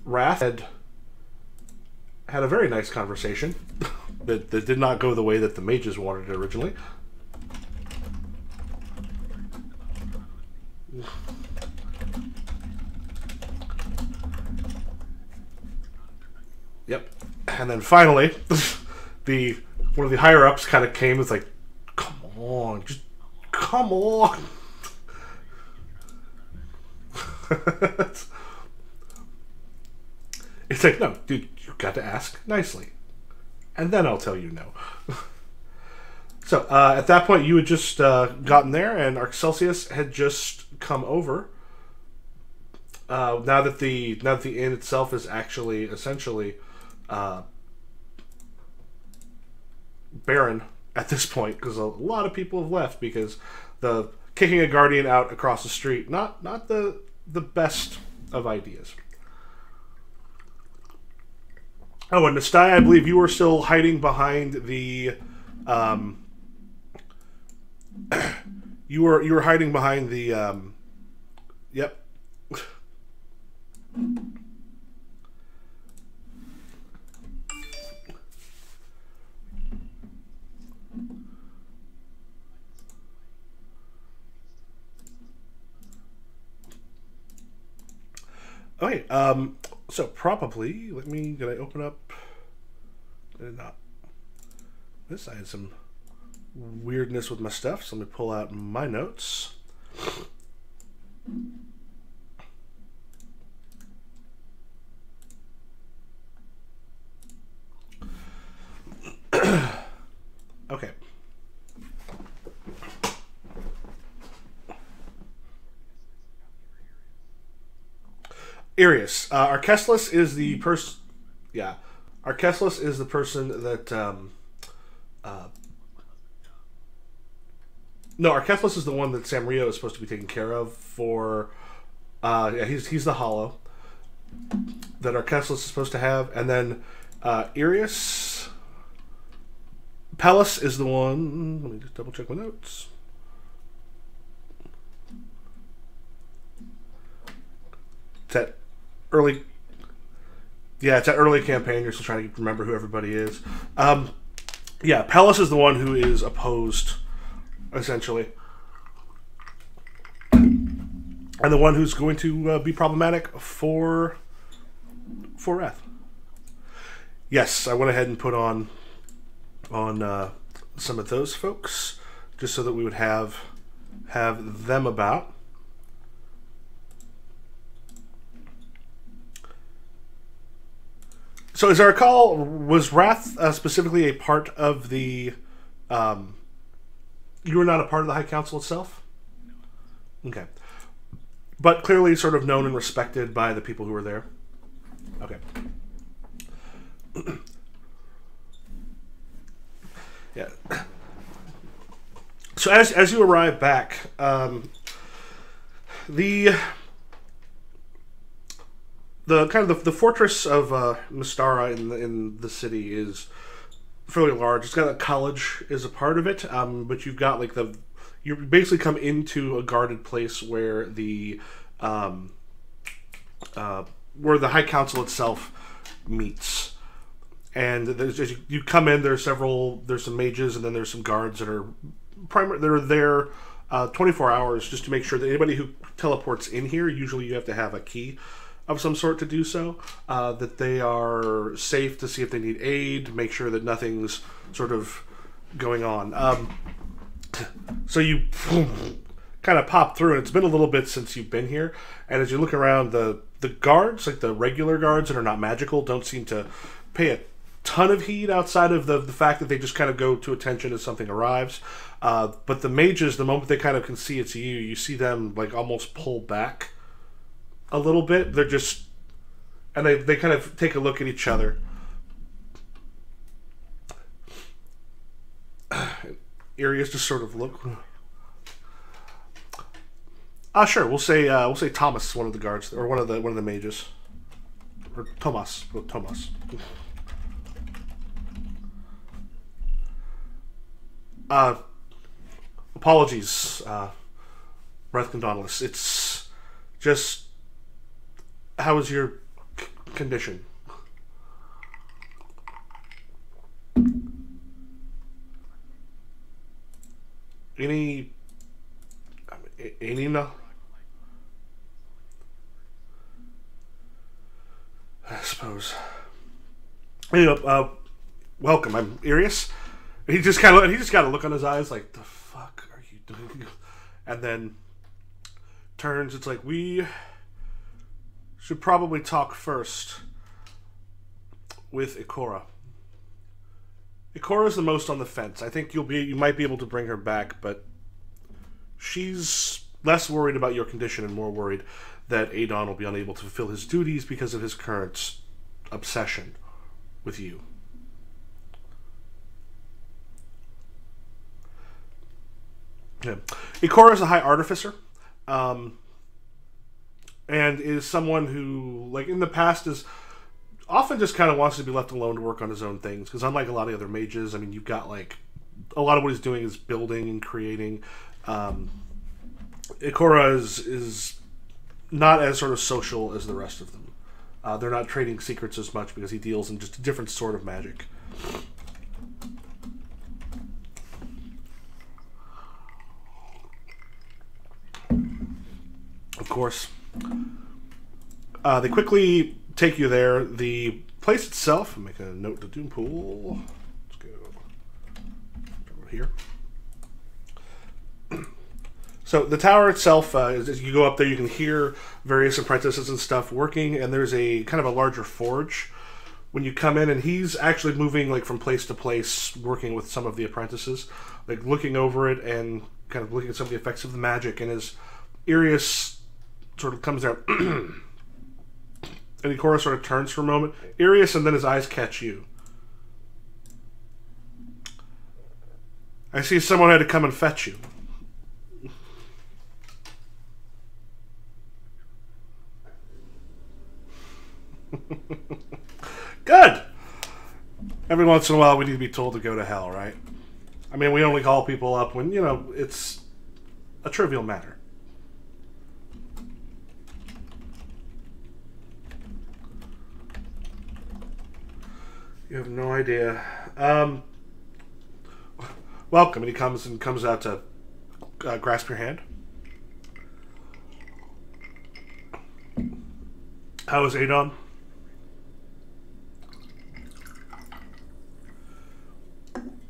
Wrath had a very nice conversation that did not go the way that the mages wanted it originally. Yep. And then finally, one of the higher ups kind of came. It's like, come on, just come on. It's like, no, dude, you got to ask nicely, and then I'll tell you no. So at that point, you had just gotten there, and Arcelsius had just come over. Now that the inn itself is actually essentially barren at this point, because a lot of people have left because the kicking a guardian out across the street, not the best of ideas. Oh, and Nastai, I believe you were still hiding behind the you were hiding behind the yep. Okay, so probably, did I open up? I did not. I had some weirdness with my stuff, so let me pull out my notes. Okay. Arius. Arcesilus is the person. Yeah, Arcesilus is the person that. No, Arcesilus is the one that Samrio is supposed to be taking care of for. Yeah, he's the Hollow that Arcesilus is supposed to have, and then Arius. Pallas is the one. Let me just double check my notes. It's that early. Yeah, it's that early campaign. You're still trying to remember who everybody is. Yeah, Pallas is the one who is opposed, essentially, and the one who's going to be problematic for Wrath. Yes, I went ahead and put on some of those folks just so that we would have them about. So, as I recall, was Wrath specifically a part of the? You were not a part of the High Council itself? Okay. But clearly sort of known and respected by the people who were there? Okay. Yeah. So as you arrive back, the kind of the fortress of Mystara in the city is fairly large. It's got a college is a part of it, but you've got like you basically come into a guarded place where the High Council itself meets. And as you come in, there's some mages, and then there's some guards that are they're there 24 hours just to make sure that anybody who teleports in here, usually you have to have a key of some sort to do so, that they are safe, to see if they need aid, make sure that nothing's sort of going on. So you kind of pop through, and it's been a little bit since you've been here, and as you look around, the guards, like the regular guards that are not magical, don't seem to pay a ton of heed outside of the fact that they just kind of go to attention as something arrives. But the mages, the moment they kind of can see it's you, you see them like almost pull back a little bit. They're just, and they kind of take a look at each other. Arius just sort of look. Sure. We'll say Thomas, one of the guards, or one of the mages, or Tomas. Well, Tomas. Apologies, Wrath Condonalus. It's just, how was your condition? Any no? I suppose. Anyway, welcome. I'm Irius. He just got a look on his eyes like, the fuck are you doing? And then turns. It's like, we should probably talk first with Ikora. Ikora's the most on the fence. I think you might be able to bring her back, but she's less worried about your condition and more worried that Adon will be unable to fulfill his duties because of his current obsession with you. Yeah. Ikora is a high artificer, and is someone who, like in the past, is often just kind of wants to be left alone to work on his own things. Because unlike a lot of the other mages, I mean, you've got like a lot of what he's doing is building and creating. Ikora is not as sort of social as the rest of them. They're not trading secrets as much because he deals in just a different sort of magic. Of course. They quickly take you there. The place itself, I'll make a note to Doompool. Let's go over here. So the tower itself, as you go up there, you can hear various apprentices and stuff working, and there's a kind of a larger forge when you come in, and he's actually moving like from place to place, working with some of the apprentices, like looking over it and kind of looking at some of the effects of the magic. And as Irius sort of comes down, and Ikora sort of turns for a moment, Irius, and then his eyes catch you. I see someone had to come and fetch you. Good! Every once in a while we need to be told to go to hell, right? I mean, we only call people up when, you know, it's a trivial matter. You have no idea. Welcome, and he comes out to grasp your hand. How is Adon?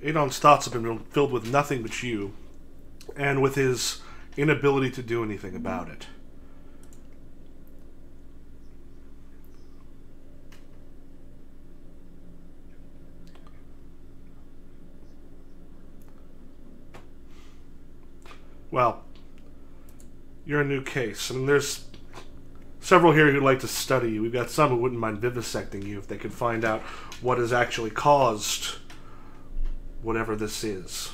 Adon's thoughts have been filled with nothing but you, and with his inability to do anything about it. Well, you're a new case. I mean, there's several here who'd like to study you. We've got some who wouldn't mind vivisecting you if they could find out what has actually caused whatever this is.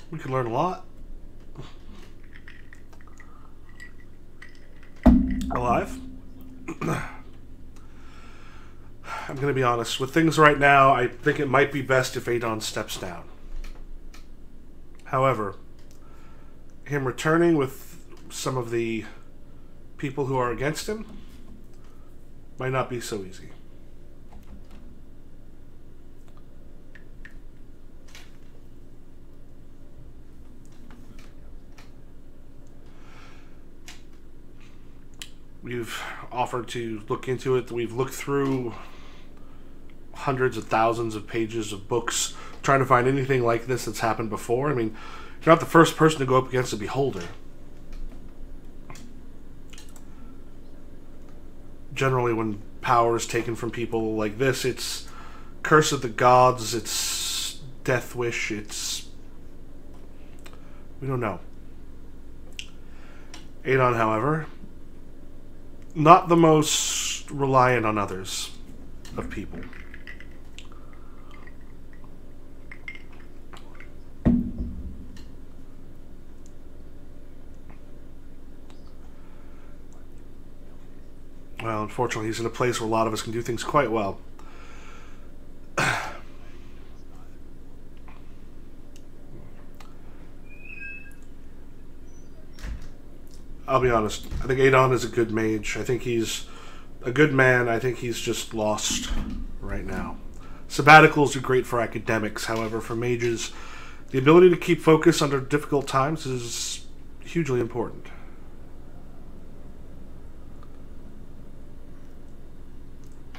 We could learn a lot. Alive? I'm going to be honest. With things right now, I think it might be best if Adon steps down. However, him returning with some of the people who are against him might not be so easy. We've offered to look into it. We've looked through hundreds of thousands of pages of books trying to find anything like this that's happened before. I mean, you're not the first person to go up against a beholder. Generally, when power is taken from people like this, it's curse of the gods, it's death wish, it's... we don't know. Adon, however, not the most reliant on others of people. Well, unfortunately, he's in a place where a lot of us can do things quite well. I'll be honest. I think Adon is a good mage. I think he's a good man. I think he's just lost right now. Sabbaticals are great for academics. However, for mages, the ability to keep focus under difficult times is hugely important.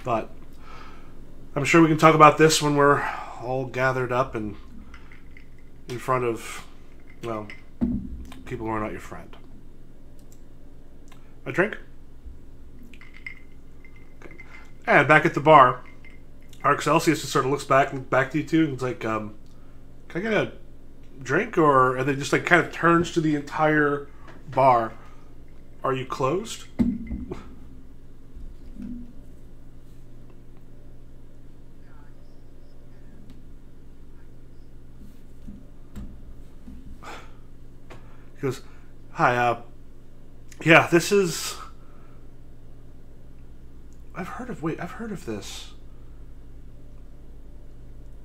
But I'm sure we can talk about this when we're all gathered up and in front of, well, people who are not your friend. A drink? Okay. And back at the bar, Arxelsius just sort of looks back to you two and is like, can I get a drink? Or and then just like kind of turns to the entire bar. Are you closed? He goes, hi, yeah, this is... I've heard of this.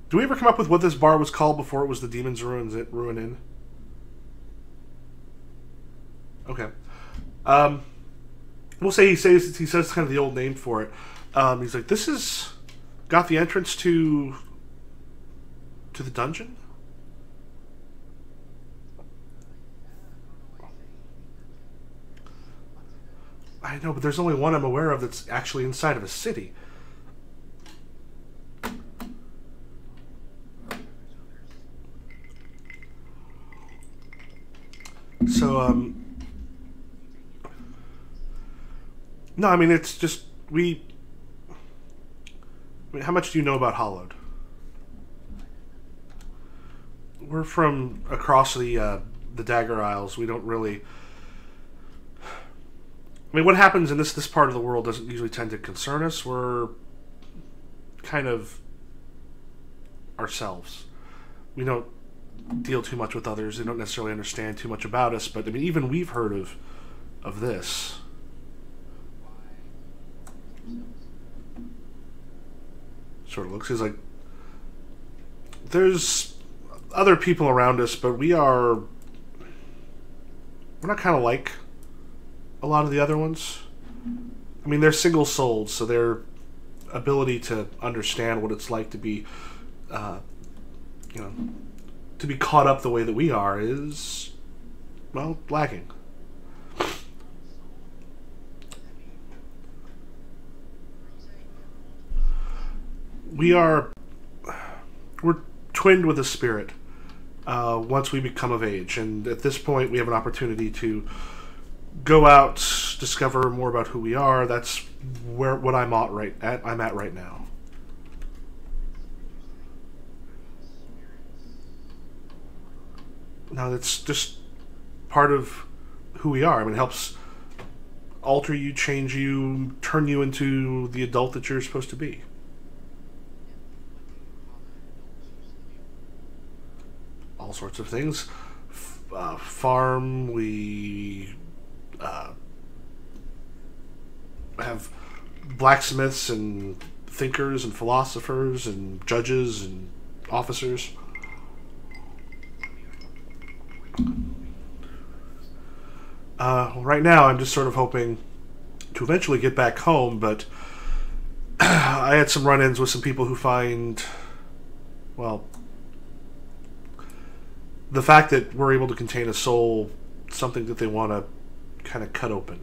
Do we ever come up with what this bar was called before it was the Demon's Ruin Inn? Okay. We'll say he says kind of the old name for it. He's like, this is... got the entrance to the dungeon? I know, but there's only one I'm aware of that's actually inside of a city. So, no, I mean, it's just, I mean, how much do you know about Hollowed? We're from across the Dagger Isles. We don't really... I mean, what happens in this part of the world doesn't usually tend to concern us. We're kind of ourselves. We don't deal too much with others. They don't necessarily understand too much about us. But I mean, even we've heard of this. Sort of looks. He's like, there's other people around us, but we're not kind of like a lot of the other ones. I mean, they're single souled, so their ability to understand what it's like to be, you know, to be caught up the way that we are is, well, lacking. We're twinned with a spirit once we become of age, and at this point we have an opportunity to go out, discover more about who we are. That's what I'm at right now. Now that's just part of who we are. I mean, it helps alter you, change you, turn you into the adult that you're supposed to be. All sorts of things. Farm, we have blacksmiths and thinkers and philosophers and judges and officers. Right now I'm just sort of hoping to eventually get back home, but I had some run-ins with some people who find, well, the fact that we're able to contain a soul something that they want to kind of cut open.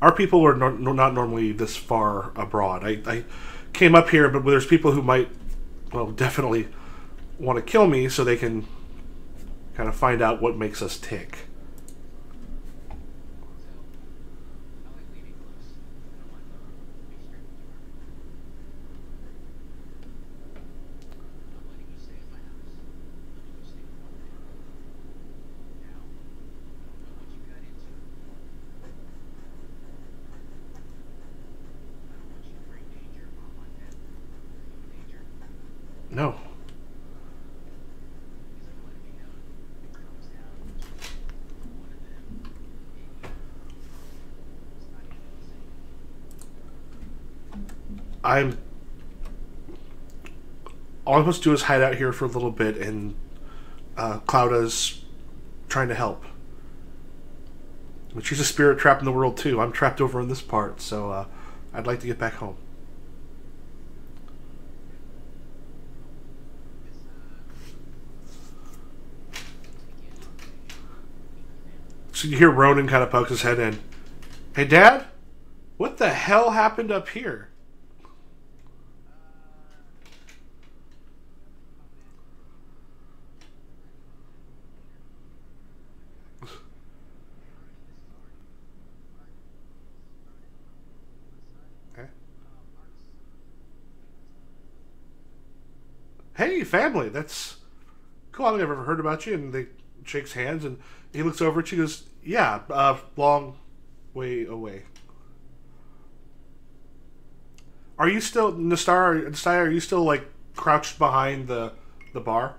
Our people are not normally this far abroad. I came up here, but there's people who might, well, definitely want to kill me so they can kind of find out what makes us tick. No. all I'm supposed to do is hide out here for a little bit, and Clouda's trying to help. But she's a spirit trapped in the world too. I'm trapped over in this part, so I'd like to get back home. So you hear Ronan kind of poke his head in. Hey, Dad? What the hell happened up here? Hey, family, that's cool. I don't think I've ever heard about you. And they shakes hands, and he looks over at you and goes, yeah, long way away. Are you still, Nastaya, are you still, like, crouched behind the bar?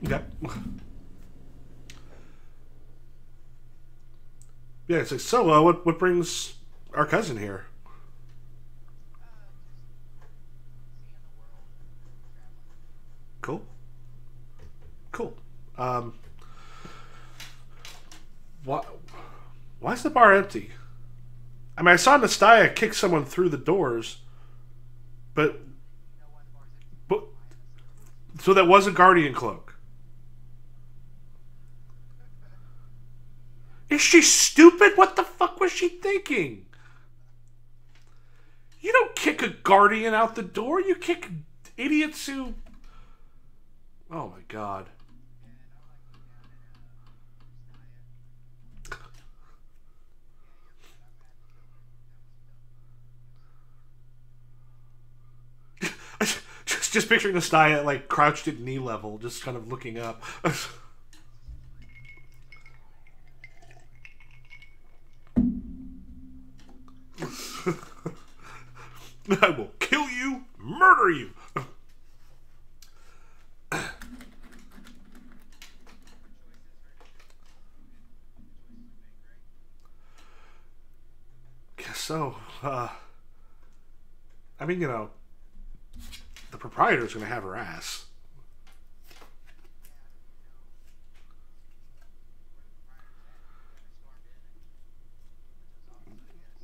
Yeah. Yeah, it's like, so, what brings our cousin here? Cool. Cool. Um, why, why is the bar empty? I mean, I saw Nastaya kick someone through the doors, but, but, so that was a Guardian cloak. Is she stupid? What the fuck was she thinking? You don't kick a Guardian out the door. You kick idiots who... Oh my god. just picturing Nastaya like crouched at knee level, just kind of looking up. I will kill you, murder you. Guess so. I mean, you know, the proprietor's going to have her ass.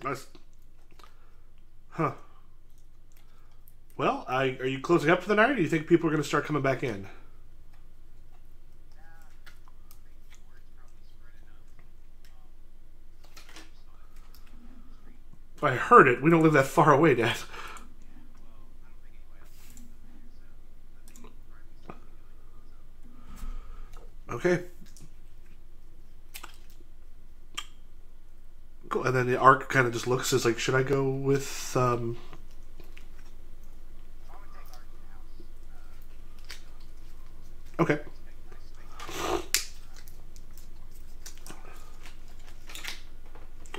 That's... Huh. Well, are you closing up for the night, or do you think people are going to start coming back in? I heard it. We don't live that far away, Dad. Okay. Cool. And then the Ark kind of just looks, as like, should I go with, Okay.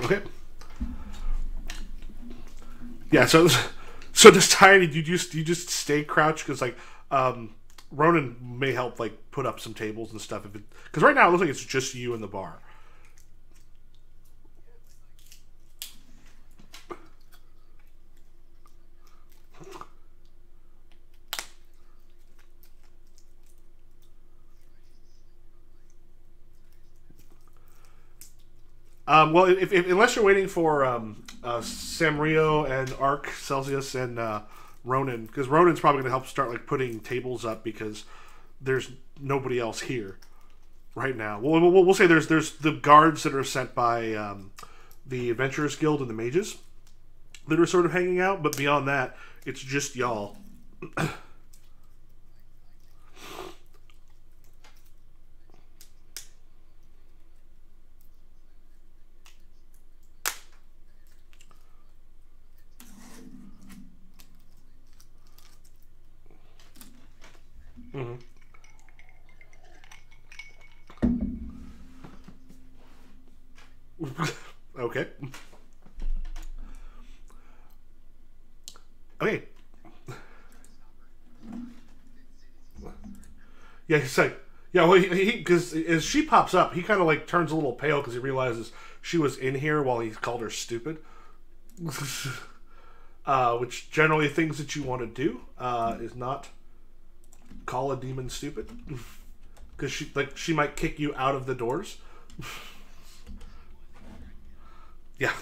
Okay. Yeah, so this tiny, you just stay crouched because like Ronan may help like put up some tables and stuff if it, because right now it looks like it's just you in the bar. Well, if unless you're waiting for Samrio and Ark, Celsius and Ronan, because Ronan's probably going to help start like putting tables up because there's nobody else here right now. We'll say there's the guards that are sent by the Adventurers Guild and the Mages that are sort of hanging out, but beyond that, it's just y'all. Mm-hmm. Okay. Okay. Yeah, he's like, Yeah, well, because as she pops up, he kind of like turns a little pale because he realizes she was in here while he called her stupid. Which generally things that you want to do is not call a demon stupid, because she might kick you out of the doors. Yeah.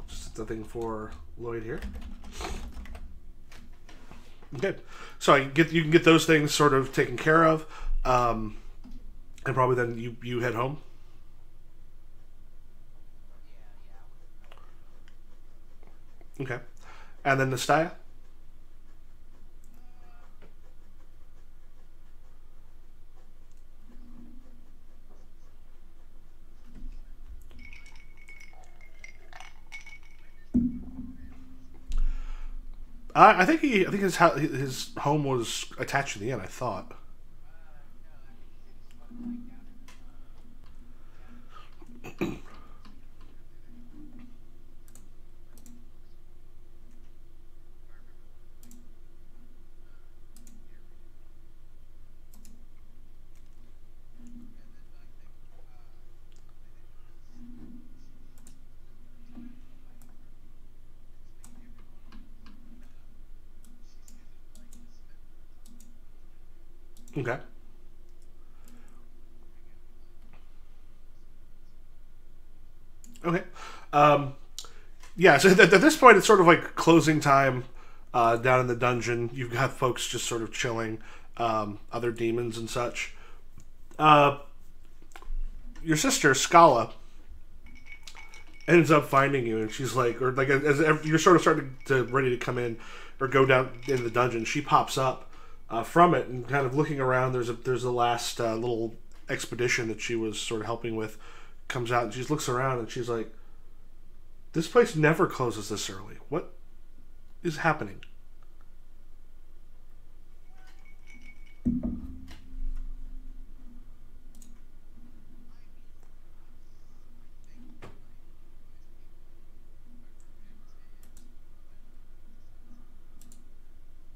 Just the thing for Lloyd here. Okay, so you can get those things sort of taken care of, and probably then you head home. Okay, and then Nastya. I think his home was attached to the inn. I thought. Okay. Okay. Um, yeah. So at this point, it's sort of like closing time down in the dungeon. You've got folks just sort of chilling, other demons and such. Uh, your sister Scala ends up finding you, and she's like, or like as you're sort of starting to ready to come in or go down in the dungeon, she pops up from it and kind of looking around. There's a last little expedition that she was sort of helping with. Comes out and she looks around and she's like, "This place never closes this early. What is happening?"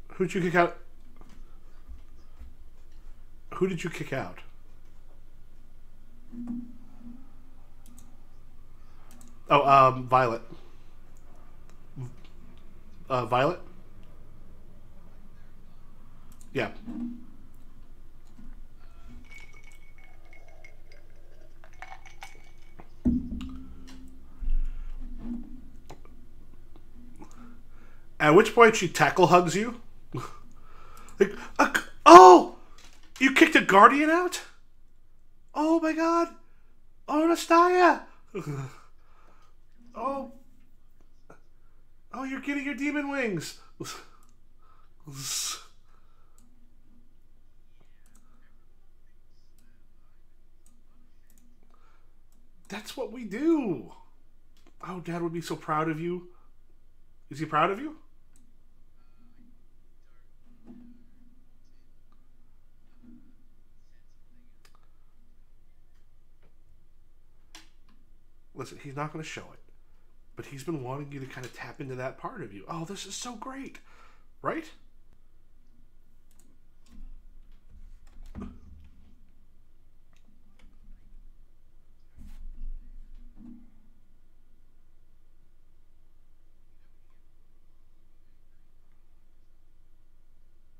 Who'd you kick out? Who did you kick out? Oh, Violet. Violet. Yeah. At which point she tackle hugs you. Like, oh, you kicked a guardian out? Oh my god. Oh, Nastya. Oh, oh, you're getting your demon wings. That's what we do. Oh, Dad would be so proud of you. Is he proud of you? Listen, he's not going to show it, but he's been wanting you to kind of tap into that part of you. Oh, this is so great, right?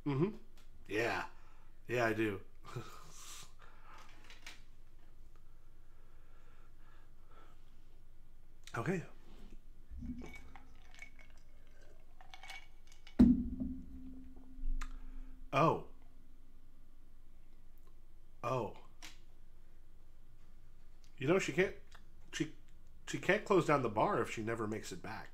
Mm-hmm. Yeah, yeah, I do. Okay. Oh, oh. You know she can't. She she can't close down the bar if she never makes it back.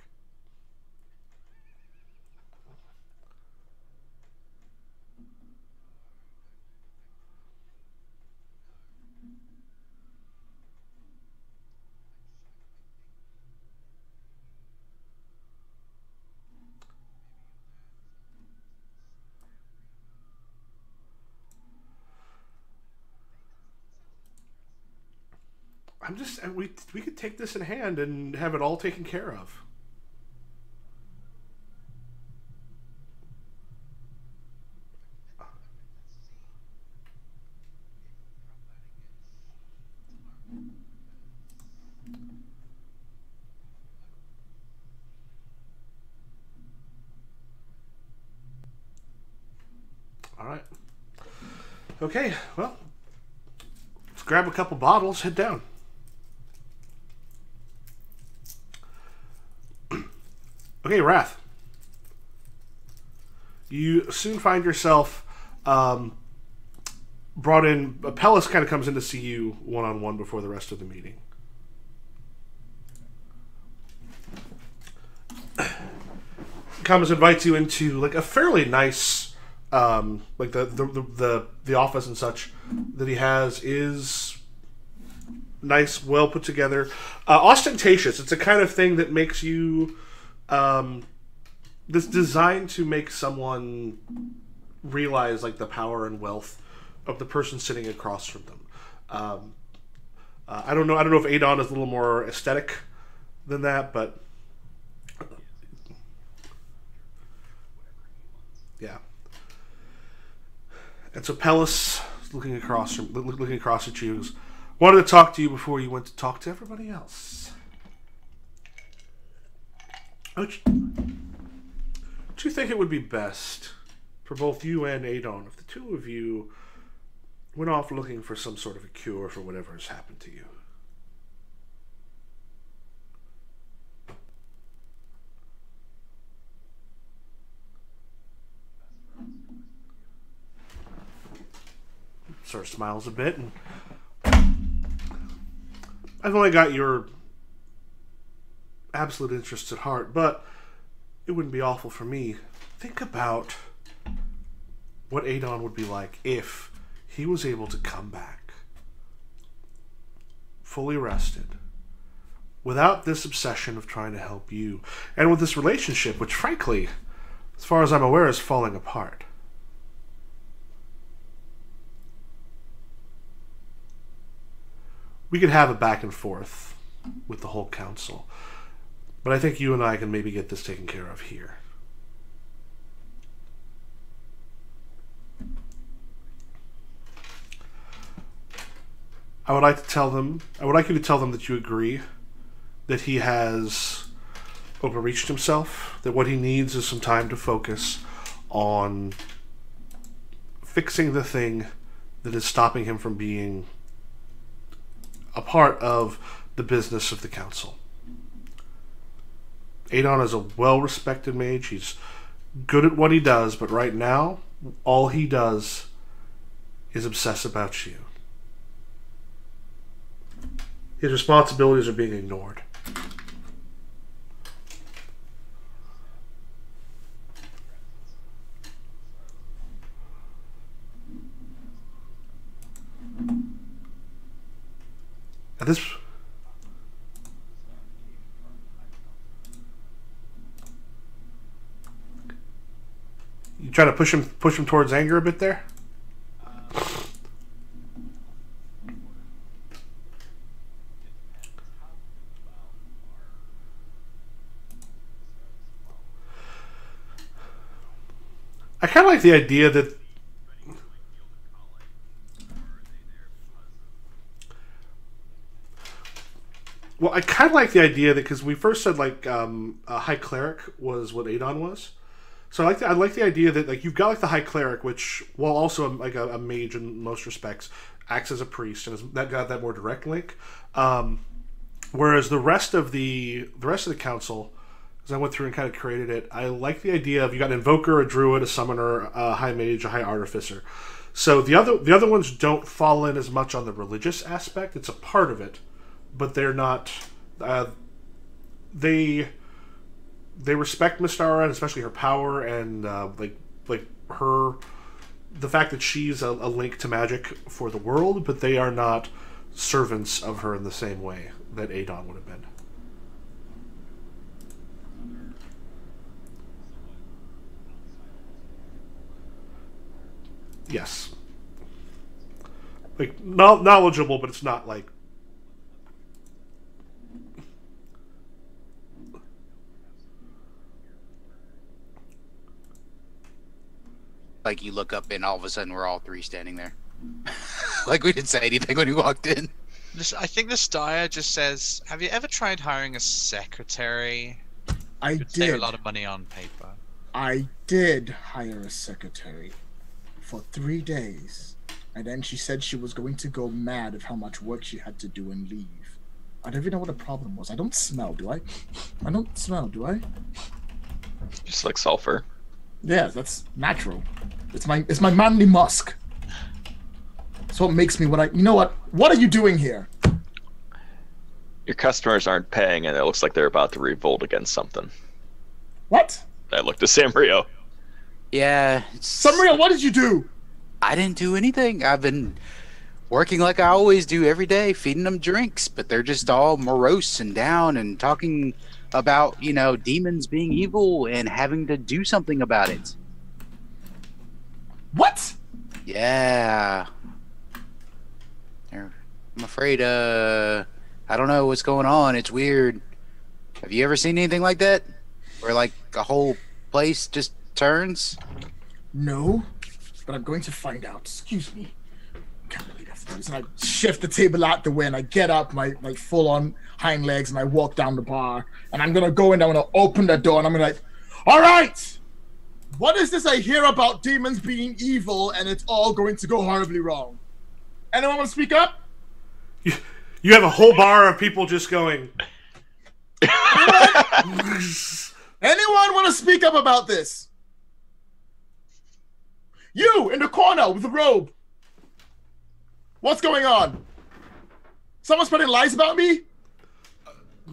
I'm just we could take this in hand and have it all taken care of. Okay, well, let's grab a couple bottles, head down. Okay, Wrath. You soon find yourself brought in. Pellis kind of comes in to see you one-on-one before the rest of the meeting. Comes, invites you into like a fairly nice, like the office and such that he has is nice, well put together, ostentatious. It's a kind of thing that makes you, this designed to make someone realize like the power and wealth of the person sitting across from them. I don't know if Adon is a little more aesthetic than that, but yeah. And so Pellis, looking across at you, wanted to talk to you before you went to talk to everybody else. Don't you think it would be best for both you and Adon if the two of you went off looking for some sort of a cure for whatever has happened to you? Sort of smiles a bit, and I've only got your absolute interests at heart, but it wouldn't be awful for me. Think about what Adon would be like if he was able to come back fully rested, without this obsession of trying to help you, and with this relationship, which frankly, as far as I'm aware, is falling apart. We could have a back and forth with the whole council, but I think you and I can maybe get this taken care of here. I would like you to tell them that you agree that he has overreached himself, that what he needs is some time to focus on fixing the thing that is stopping him from being a part of the business of the council. Adon is a well-respected mage. He's good at what he does, but right now, all he does is obsess about you. His responsibilities are being ignored. At this, you try to push him towards anger a bit there. I kind of like the idea that because we first said like a high cleric was what Adon was, so I like the idea that like you've got like the high cleric, which while also like a mage in most respects, acts as a priest and has that got that more direct link, whereas the rest of the council, as I went through and kind of created it, I like the idea of you got an invoker, a druid, a summoner, a high mage, a high artificer. So the other ones don't fall in as much on the religious aspect. It's a part of it, but they're not. They respect Mystara, and especially her power, and like her, the fact that she's a link to magic for the world, but they are not servants of her in the same way that Adon would have been. Yes. Like, knowledgeable, but it's not like... Like, you look up and all of a sudden we're all three standing there. Like, we didn't say anything when we walked in. I think the Steyr just says, have you ever tried hiring a secretary? I did. Save a lot of money on paper. I did hire a secretary for 3 days. And then she said she was going to go mad of how much work she had to do and leave. I don't even know what the problem was. I don't smell, do I? I don't smell, do I? Just like sulfur. Yeah, that's natural. It's my manly musk. It's what makes me what I... You know what? What are you doing here? Your customers aren't paying, and it looks like they're about to revolt against something. What? I looked at Samrio. Yeah. Samria, what did you do? I didn't do anything. I've been working like I always do every day, feeding them drinks, but they're just all morose and down and talking about, you know, demons being evil and having to do something about it. What? Yeah. I'm afraid, I don't know what's going on. It's weird. Have you ever seen anything like that? Where, like, a whole place just turns? No, but I'm going to find out. Excuse me. Can't believe I have to do this. And I shift the table out the way, and I get up, my full-on hind legs, and I walk down the bar. And I'm going to go in, I'm going to open the door, and I'm going to all right! What is this I hear about demons being evil, and it's all going to go horribly wrong? Anyone want to speak up? You have a whole bar of people just going. Anyone want to speak up about this? You in the corner with the robe. What's going on? Someone spreading lies about me?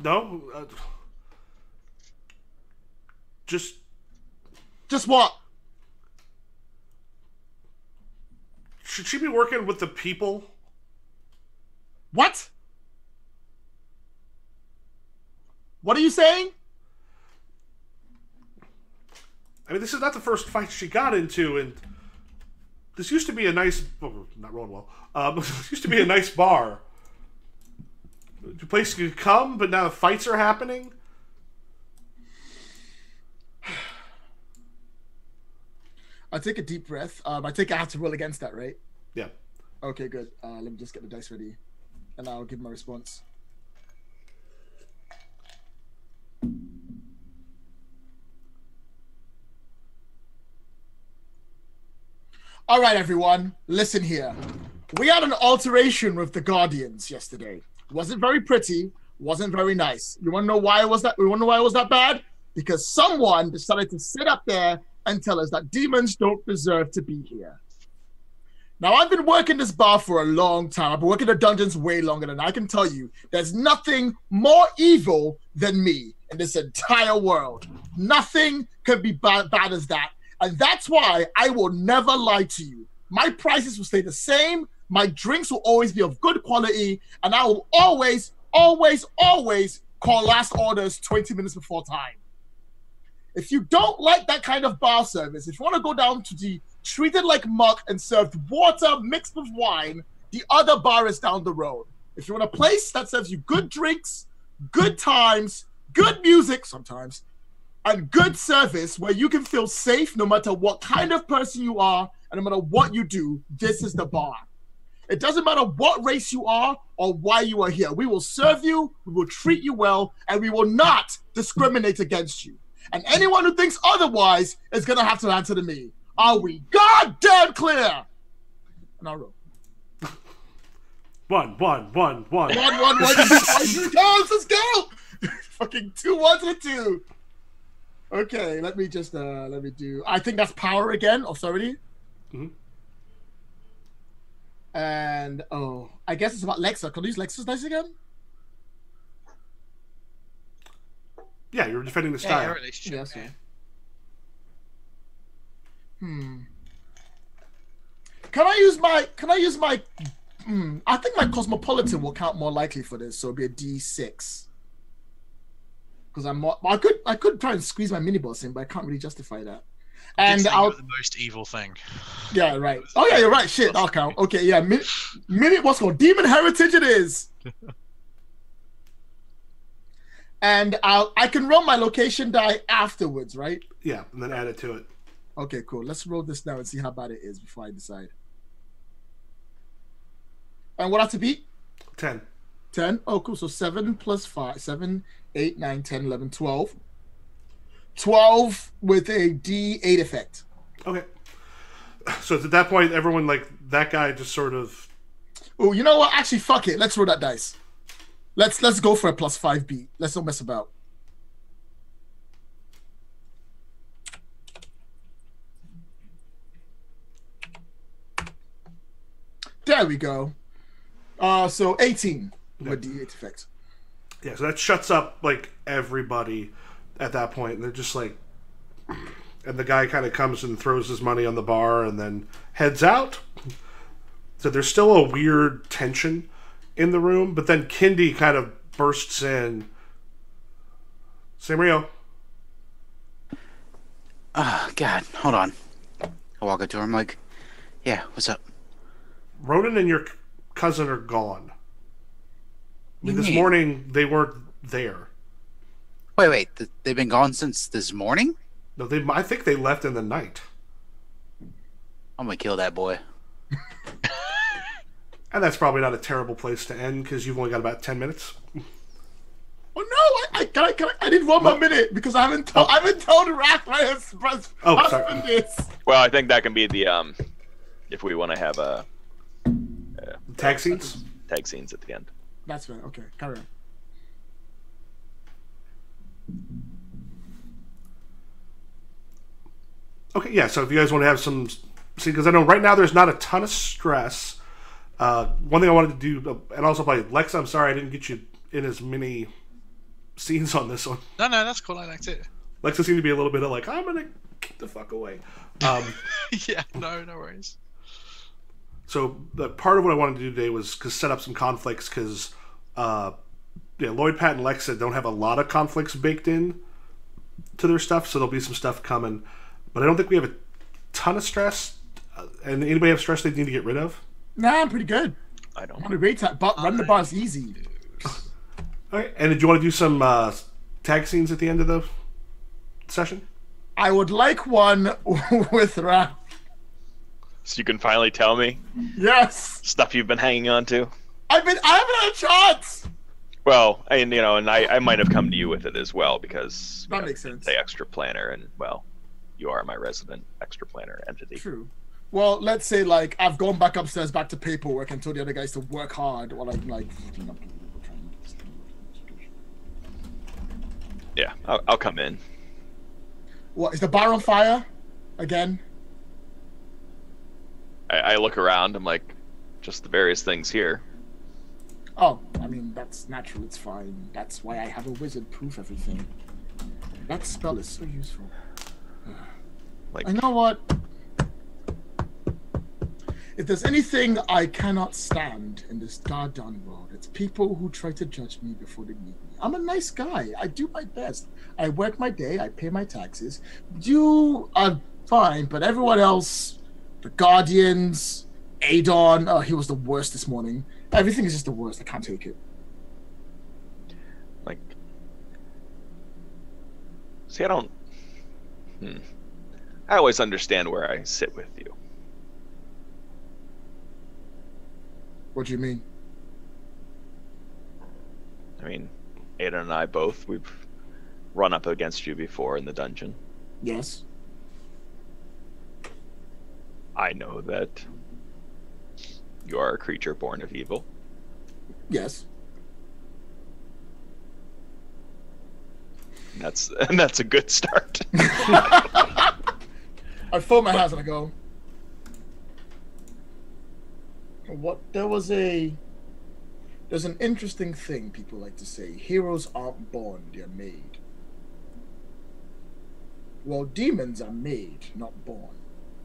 No. Just what? Should she be working with the people? What? What are you saying? I mean, this is not the first fight she got into, and this used to be a nice... Oh, not rolling well. This used to be a nice bar. The place could come, but now the fights are happening. I take a deep breath. I think I have to roll against that, right? Yeah. Okay, good. Let me just get the dice ready, and I'll give my response. All right, everyone, listen here. We had an alteration with the Guardians yesterday. It wasn't very pretty, wasn't very nice. You want to know why it was that? You want to know why it was that bad? Because someone decided to sit up there and tell us that demons don't deserve to be here. Now, I've been working this bar for a long time. I've been working the dungeons way longer than I can tell you. There's nothing more evil than me in this entire world. Nothing can be bad as that. And that's why I will never lie to you. My prices will stay the same. My drinks will always be of good quality. And I will always, always, always call last orders 20 minutes before time. If you don't like that kind of bar service, if you want to go down to the treated like muck and served water mixed with wine, the other bar is down the road. If you want a place that serves you good drinks, good times, good music sometimes, and good service where you can feel safe no matter what kind of person you are and no matter what you do, this is the bar. It doesn't matter what race you are or why you are here. We will serve you, we will treat you well, and we will not discriminate against you. And anyone who thinks otherwise is going to have to answer to me. Are we goddamn clear? And I'll roll. One. 1, 1, 1, 2, let's go! Fucking 2 1s and a 2. Okay, let me do. I think that's power again, authority. Mm-hmm. And I guess it's about Lexa. Can I use Lexa's dice again? Yeah, you're defending the style. Yeah, relationship. Yes. Yeah. Can I use my? I think my cosmopolitan will count more likely for this, so it'll be a D6. Because I could try and squeeze my mini boss in, but I can't really justify that. And I'll the most evil thing. Yeah, right. Oh yeah, you're right. Shit, I'll count. Okay, yeah. Mini what's called Demon Heritage it is. And I can roll my location die afterwards, right? Yeah, and then add it to it. Okay, cool. Let's roll this now and see how bad it is before I decide. And what I have to beat? 10. 10? Oh, cool. So 7 plus 5. 7, 8, 9, 10, 11, 12. 12 with a D8 effect. Okay. So at that point, everyone, like, that guy just sort of... Oh, you know what? Actually, fuck it. Let's roll that dice. Let's go for a +5 beat. Let's not mess about. There we go. So 18 with the 8 effect. Yeah, so that shuts up, like, everybody at that point. And they're just like... And the guy kind of comes and throws his money on the bar and then heads out. So there's still a weird tension in the room, but then Kindy kind of bursts in. Samrio. Oh, God. Hold on. I walk up to her. I'm like, yeah, what's up? Ronan and your cousin are gone. I mean, this mean? morning, they weren't there. Wait. They've been gone since this morning? No, I think they left in the night. I'm going to kill that boy. And that's probably not a terrible place to end, because you've only got about 10 minutes. Oh no! I did one more minute because I haven't told Rack my husband this. Well, I think that can be the if we want to have a Tag scenes? tag scenes at the end. That's fair. Okay, carry on. Okay, yeah, so if you guys want to have some... See, because I know right now there's not a ton of stress. One thing I wanted to do, and also by Lex, I'm sorry I didn't get you in as many scenes on this one. No, that's cool. I liked it. Lexa seemed to be a little bit of like, I'm going to get the fuck away. Yeah, no worries. So the part of what I wanted to do today was set up some conflicts, because Lloyd, Pat, and Lexa don't have a lot of conflicts baked in to their stuff, so there'll be some stuff coming. But I don't think we have a ton of stress. And anybody have stress they need to get rid of? Nah, I'm pretty good. I don't. I'm on a great time. But run the bar is easy. Okay, and did you want to do some tag scenes at the end of the session? I would like one with Rack. So you can finally tell me Yes. stuff you've been hanging on to. I haven't had a chance. Well, and I might have come to you with it as well, because That makes sense. the extra planner, and well, you are my resident extra planner entity. True. Well, let's say like I've gone back upstairs back to paperwork and told the other guys to work hard while I'm like. Yeah, I'll come in. What is the bar on fire? Again? I look around. I'm like, just the various things here. Oh, I mean that's natural. It's fine. That's why I have a wizard proof everything. That spell is so useful. Like, I know what. If there's anything I cannot stand in this goddamn world, it's people who try to judge me before they meet me. I'm a nice guy. I do my best. I work my day. I pay my taxes. You are fine, but everyone else, the Guardians, Adon, oh, he was the worst this morning. Everything is just the worst. I can't take it. like, see, I don't. I always understand where I sit with you. What do you mean? I mean, Ada and I both, we've run up against you before in the dungeon. Yes. I know that you are a creature born of evil. Yes. And that's a good start. I fold my hands and I go. What? There's an interesting thing people like to say. Heroes aren't born, they're made. Well, demons are made, not born.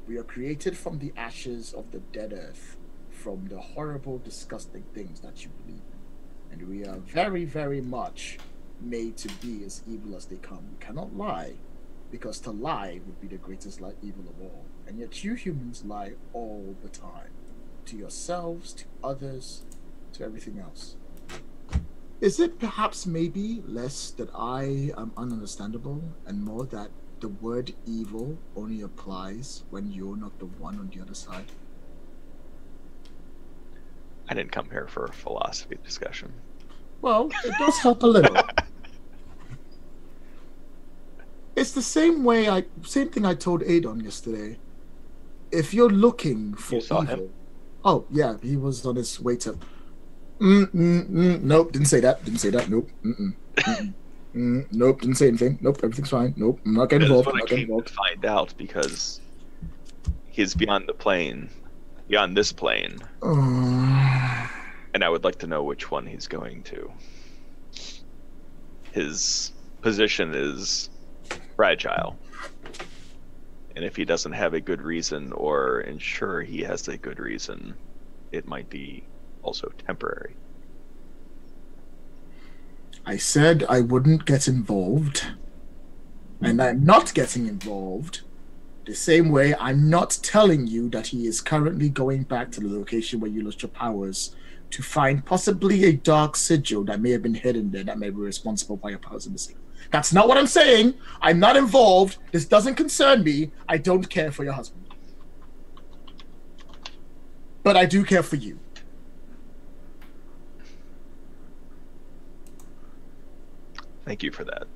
We are created from the ashes of the dead earth, from the horrible, disgusting things that you believe in. And we are very, very much made to be as evil as they come. We cannot lie, because to lie would be the greatest evil of all. And yet you humans lie all the time. To yourselves, to others, to everything else. Is it perhaps maybe less that I am ununderstandable and more that the word evil only applies when you're not the one on the other side? I didn't come here for a philosophy discussion. Well, it does help a little. It's the same thing I told Adon yesterday. if you're looking for You saw evil, him? oh yeah, he was on his way to. Nope, didn't say that. Didn't say that. Nope. Nope, didn't say anything. Nope, everything's fine. Nope, I'm not getting That's involved. what I'm I not getting came to involved. find out because he's beyond the plane, beyond this plane, and I would like to know which one he's going to. His position is fragile, and if he doesn't have a good reason or ensure he has a good reason, it might be also temporary. I said I wouldn't get involved, and I'm not getting involved. The same way I'm not telling you that he is currently going back to the location where you lost your powers to find possibly a dark sigil that may have been hidden there that may be responsible for your powers missing. That's not what I'm saying. I'm not involved. This doesn't concern me. I don't care for your husband. But I do care for you. Thank you for that.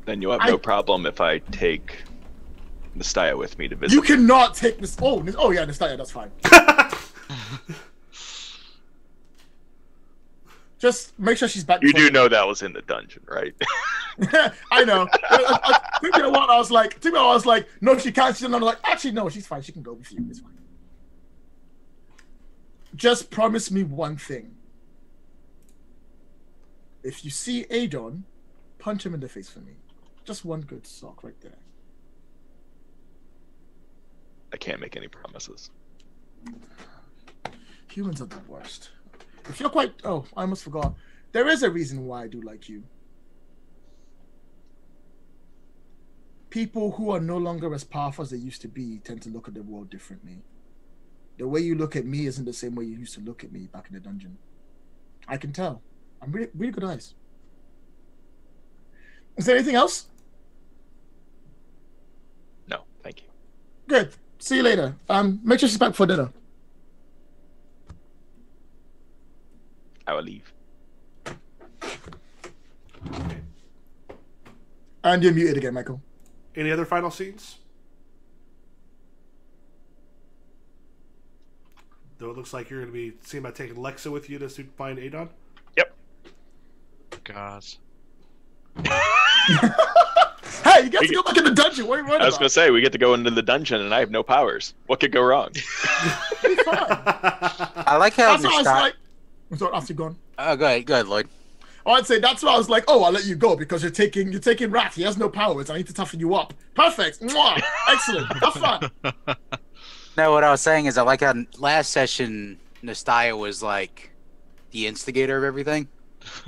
Then you'll have no problem if I take Nastya with me to visit. You cannot take this. Oh yeah, Nastya, that's fine. Just make sure she's back. You do know that was in the dungeon, right? I know. I think you know what I was like, no, she can't. She's not like, actually, no, she's fine. She can go with you. It's fine. Just promise me one thing. If you see Adon, punch him in the face for me. Just one good sock right there. I can't make any promises. Humans are the worst. If you're quite... Oh, I almost forgot. There is a reason why I do like you. People who are no longer as powerful as they used to be tend to look at the world differently. The way you look at me isn't the same way you used to look at me back in the dungeon. I can tell. I'm really, really good eyes. Is there anything else? No, thank you. Good. See you later. Make sure she's back for dinner. I will leave. And you're muted again, Michael. Any other final scenes? Though it looks like you're going to be seeing about taking Lexa with you to find Adon. Yep. God. Hey, you get to go back in the dungeon. What are you worried I was about? going to say, we get to go into the dungeon and I have no powers. What could go wrong? It's fine. I like how That's why I was like... I'm sorry, after you gone. Go ahead, Lloyd. Oh, I'd say that's why I was like, oh, I'll let you go because you're taking Rat. He has no powers. I need to toughen you up. Perfect. Mwah. Excellent. Have fun. No, what I was saying is I like how last session Nastya was like the instigator of everything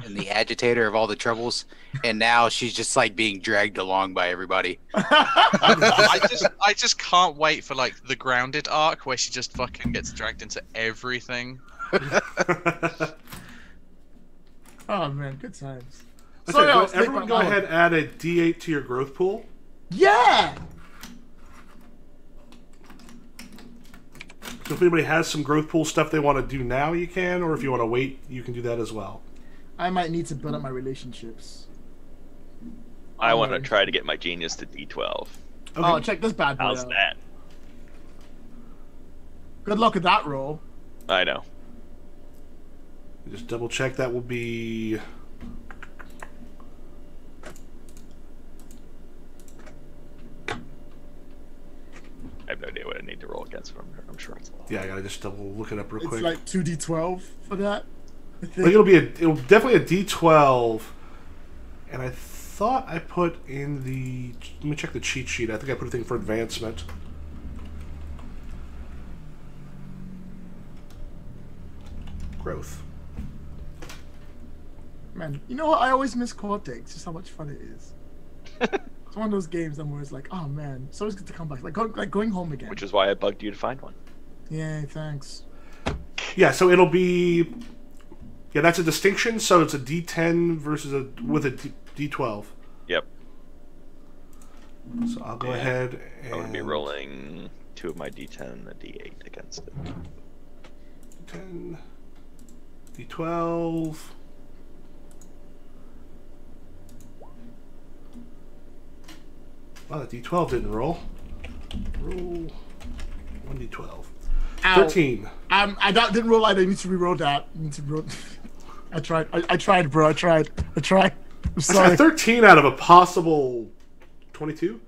and the agitator of all the troubles, and now she's just like being dragged along by everybody. I just can't wait for like the grounded arc where she just fucking gets dragged into everything. Oh man, good times. Okay, everyone go ahead and add a D8 to your growth pool. Yeah. So if anybody has some growth pool stuff they want to do now, you can, or if you want to wait, you can do that as well. I might need to build up my relationships. I want to try to get my genius to D12. Okay. Oh, check this bad boy How's out. that? Good luck with that roll. I know. Just double check that will be... I have no idea what I need to roll against, but I'm sure it's low. Yeah, I gotta just double look it up real It's quick. like 2d12 for that. I Like think. it'll definitely a D12, and I thought I put in the... Let me check the cheat sheet. I think I put a thing for advancement. Growth. Man, you know what? I always miss Cortex. Just how much fun it is. It's one of those games I'm always like, oh man, it's always good to come back. Like going home again. Which is why I bugged you to find one. Yay, thanks. Yeah, so it'll be... Yeah, that's a distinction, so it's a D10 versus with a D12. Yep. So I'll go ahead and... I'm going to be rolling 2 of my D10 and a D8 against it. 10, D12... Wow, the D12 didn't roll. Roll 1d12. Ow. 13. Didn't roll out. I need to reroll that. I need to roll. I tried. I tried, bro. I tried. I'm A sorry. 13 out of a possible 22?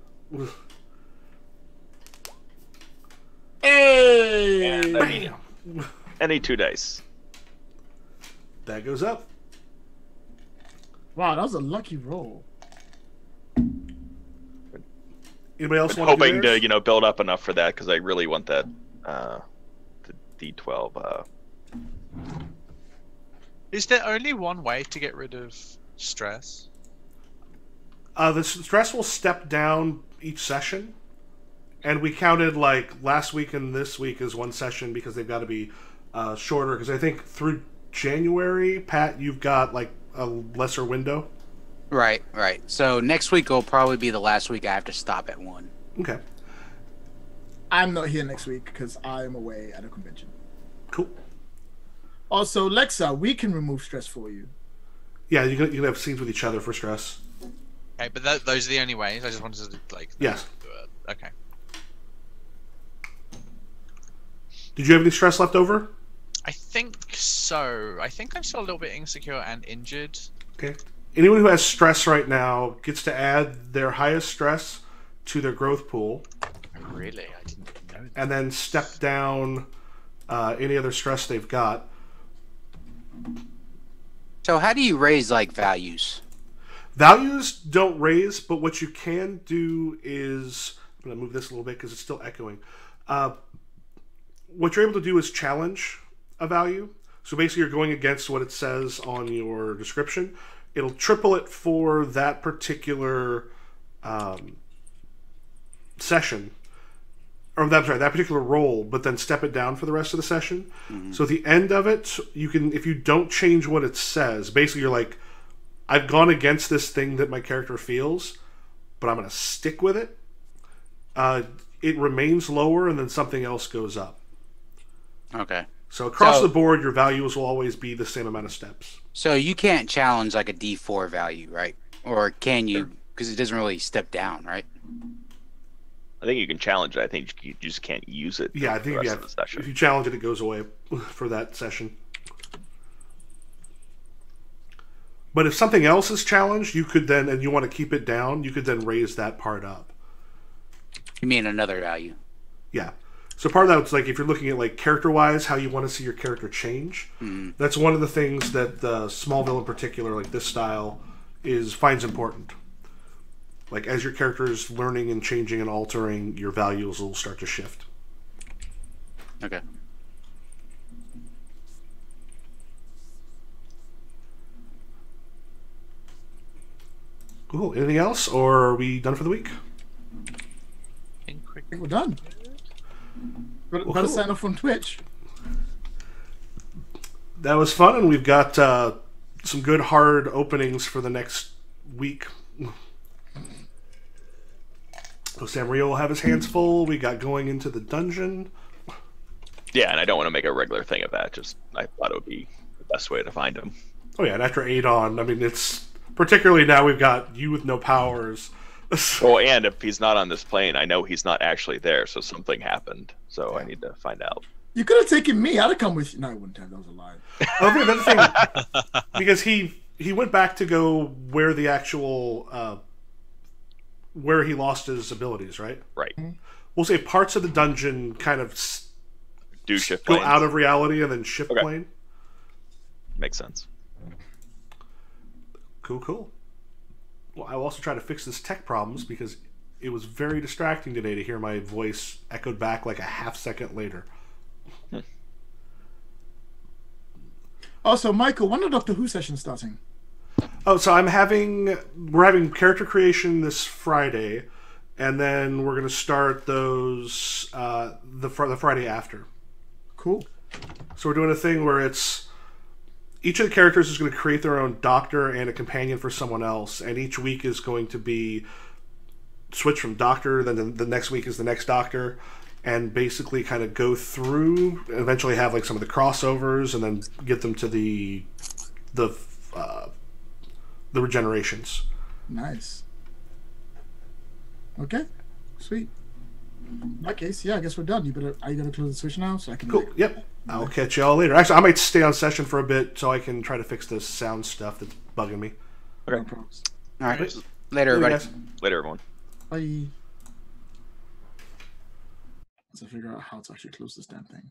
Hey! And Bam! any 2 dice. That goes up. Wow, that was a lucky roll. Anybody else I'm want hoping to to, build up enough for that because I really want that the D12. Is there only one way to get rid of stress? The stress will step down each session. And we counted like last week and this week as one session because they've got to be shorter. Because I think through January, Pat, you've got like a lesser window. Right. So next week will probably be the last week I have to stop at 1. Okay, I'm not here next week because I'm away at a convention. cool. Also, Lexa, we can remove stress for you. Yeah, you can have scenes with each other for stress. Okay, but those are the only ways. I just wanted to Yes. Okay. Did you have any stress left over? I think so. I think I'm still a little bit insecure and injured. Okay. Anyone who has stress right now gets to add their highest stress to their growth pool, Really? I didn't know that. and then step down any other stress they've got. So how do you raise like values? Values don't raise, but what you can do is... I'm going to move this a little bit because it's still echoing. What you're able to do is challenge a value. So basically you're going against what it says on your description. It'll triple it for that particular session. Or that particular role, but then step it down for the rest of the session. Mm-hmm. So at the end of it, you can, if you don't change what it says, basically you're like, I've gone against this thing that my character feels, but I'm going to stick with it. It remains lower, and then something else goes up. Okay. So across the board, your values will always be the same amount of steps. So you can't challenge like a D4 value, right? Or can you? Because it doesn't really step down, right? I think you can challenge it. I think you just can't use it. Yeah, I for think the rest of the session. if you challenge it, it goes away for that session. But if something else is challenged, you could then, and you want to keep it down, you could then raise that part up. You mean another value? Yeah. So part of that was like if you're looking at like character-wise, how you want to see your character change. Mm-hmm. That's one of the things that Smallville in particular, like this style, finds important. Like as your character is learning and changing and altering, your values will start to shift. Okay. Cool. Anything else, or are we done for the week? I think we're done. Got to sign off on Twitch. That was fun, and we've got some good hard openings for the next week. So Sam Rio will have his hands full. We got going into the dungeon. Yeah, and I don't want to make a regular thing of that. Just I thought it would be the best way to find him. Oh yeah, and after Adon, I mean, it's particularly now we've got you with no powers. Oh, and if he's not on this plane, I know he's not actually there, so something happened. So I need to find out. You could have taken me. I'd have come with you. No, I wouldn't have. That was a lie. Okay, that's the thing. Because he went back to go where the actual where he lost his abilities, right? Right. We'll say parts of the dungeon kind of Do shift go planes. out of reality and then shift plane. Makes sense. Cool. Well, I will also try to fix this tech problems because it was very distracting today to hear my voice echoed back like a half second later. Also, Michael, when are Doctor Who sessions starting? Oh, so we're having character creation this Friday, and then we're going to start those the Friday after. Cool. So we're doing a thing where it's each of the characters is going to create their own doctor and a companion for someone else, and each week is going to be switch from doctor, then the next week is the next doctor, and basically kind of go through, eventually have like some of the crossovers, and then get them to the regenerations. Nice. Okay. Sweet. In that case, yeah, I guess we're done. Are you gonna close the switch now so I can? Cool. Yep. I'll catch y'all later. Actually, I might stay on session for a bit so I can try to fix this sound stuff that's bugging me. No problems. All right. Right. Later, everybody. Guys. Later, everyone. Bye. Let's figure out how to actually close this damn thing.